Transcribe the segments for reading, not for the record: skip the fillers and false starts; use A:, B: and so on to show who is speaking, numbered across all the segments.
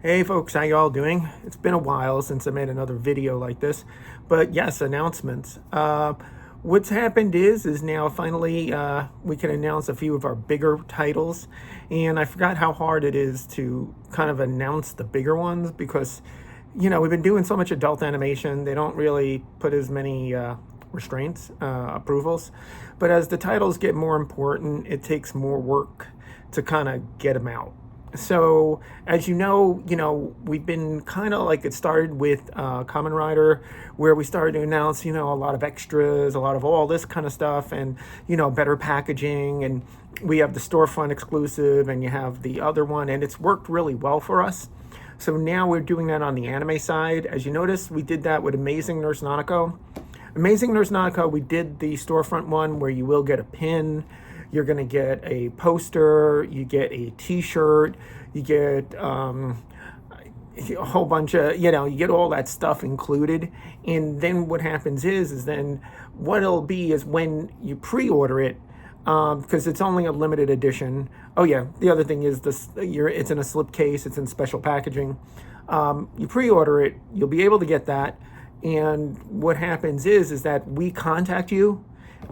A: Hey folks, how y'all doing? It's been a while since I made another video like this, but yes, announcements. What's happened is now finally we can announce a few of our bigger titles, and I forgot how hard it is to kind of announce the bigger ones because, we've been doing so much adult animation, they don't really put as many restraints, approvals, but as the titles get more important, it takes more work to kind of get them out. So as you know, we've been kind of like, it started with Kamen Rider, where we started to announce, a lot of extras, a lot of all this kind of stuff, and better packaging, and we have the storefront exclusive, and you have the other one, and it's worked really well for us. So now we're doing that on the anime side. As you notice, we did that with Amazing Nurse Nanako. Amazing Nurse Nanako, we did the storefront one where you will get a pin. You're going to get a poster, you get a t-shirt, you get a whole bunch of, you get all that stuff included. And then what happens is then what it'll be is when you pre-order it, because it's only a limited edition. Oh yeah, the other thing is it's in a slipcase, it's in special packaging. You pre-order it, you'll be able to get that. And what happens is that we contact you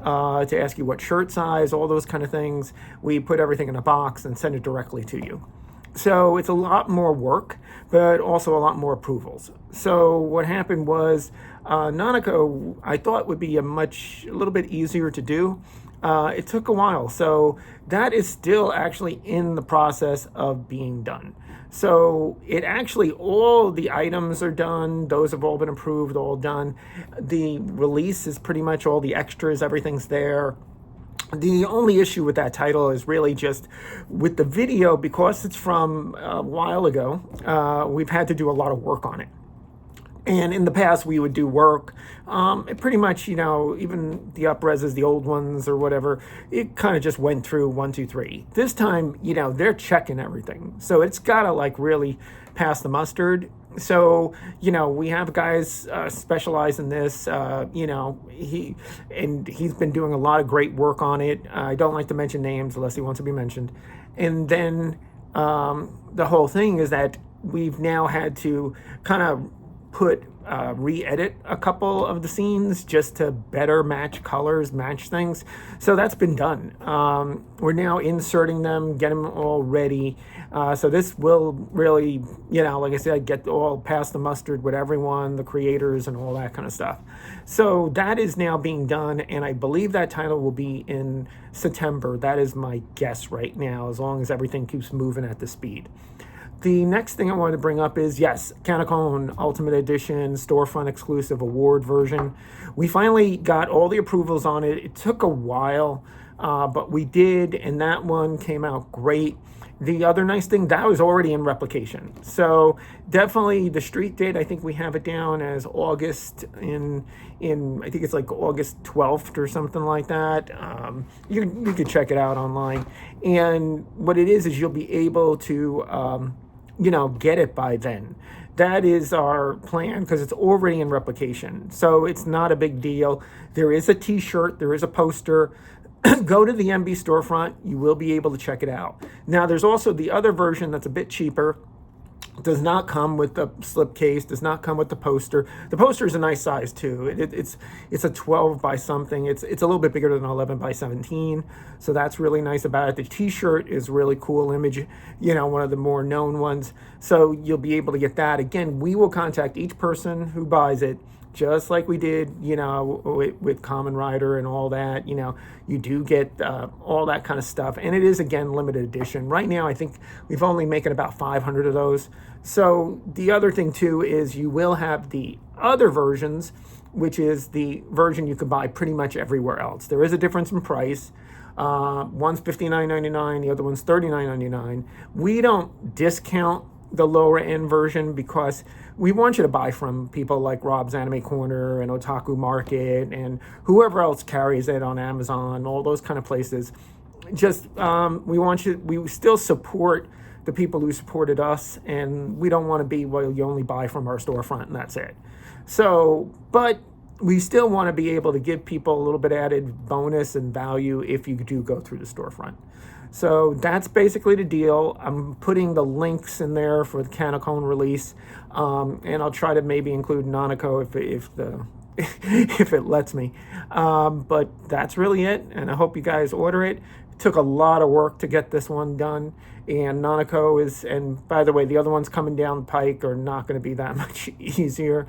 A: to ask you what shirt size, all those kind of things. We put everything in a box and send it directly to you. So it's a lot more work, but also a lot more approvals. So what happened was Nanako, I thought would be a little bit easier to do. It took a while. So that is still actually in the process of being done. So it actually, all the items are done. Those have all been approved, all done. The release is pretty much all the extras, everything's there. The only issue with that title is really just with the video, because it's from a while ago, we've had to do a lot of work on it. And in the past, we would do work. It pretty much, even the up-reses, the old ones or whatever, it kind of just went through 1, 2, 3. This time, they're checking everything. So it's got to really pass the mustard. So, we have guys specialize in this. He's been doing a lot of great work on it. I don't like to mention names unless he wants to be mentioned. And then the whole thing is that we've now had to kind of re-edit a couple of the scenes just to better match colors, match things. So that's been done. We're now inserting them, get them all ready. So this will really, like I said, get all past the mustard with everyone, the creators and all that kind of stuff. So that is now being done, and I believe that title will be in September. That is my guess right now, as long as everything keeps moving at the speed. The next thing I wanted to bring up is, yes, Kanokon Ultimate Edition, storefront exclusive award version. We finally got all the approvals on it. It took a while, but we did, and that one came out great. The other nice thing, that was already in replication. So definitely the street date, I think we have it down as August in I think it's like August 12th or something like that. You could check it out online. And what it is you'll be able to get it by then. That is our plan, because it's already in replication. So it's not a big deal. There is a t-shirt, there is a poster. Go to the MB storefront, you will be able to check it out. Now there's also the other version that's a bit cheaper. Does not come with the slipcase, does not come with the poster. The poster is a nice size too. It's a 12 by something. It's a little bit bigger than 11 by 17. So that's really nice about it. The t-shirt is really cool image, one of the more known ones. So you'll be able to get that. Again, we will contact each person who buys it, just like we did, with Kamen Rider and all that. You do get all that kind of stuff. And it is, again, limited edition. Right now, I think we've only making about 500 of those. So the other thing, too, is you will have the other versions, which is the version you could buy pretty much everywhere else. There is a difference in price. One's $59.99, the other one's $39.99. We don't discount the lower end version because we want you to buy from people like Rob's Anime Corner and Otaku Market and whoever else carries it on Amazon, all those kind of places. Just we still support the people who supported us, and we don't want to be, well, you only buy from our storefront and that's it. So, but we still want to be able to give people a little bit added bonus and value if you do go through the storefront. So that's basically the deal. I'm putting the links in there for the Kanokon release, and I'll try to maybe include Nanako if the if it lets me. But that's really it, and I hope you guys order it. It took a lot of work to get this one done, and Nanako is, and by the way, the other ones coming down the pike are not going to be that much easier.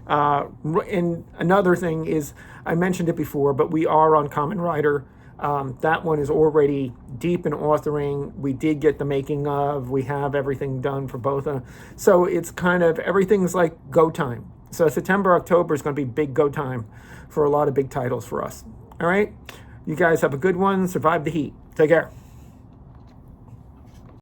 A: And another thing is, I mentioned it before, but we are on Common Writer. That one is already deep in authoring. We did get the making of. We have everything done for both of them. So it's kind of, everything's like go time. So September, October is going to be big go time for a lot of big titles for us. All right? You guys have a good one. Survive the heat. Take care.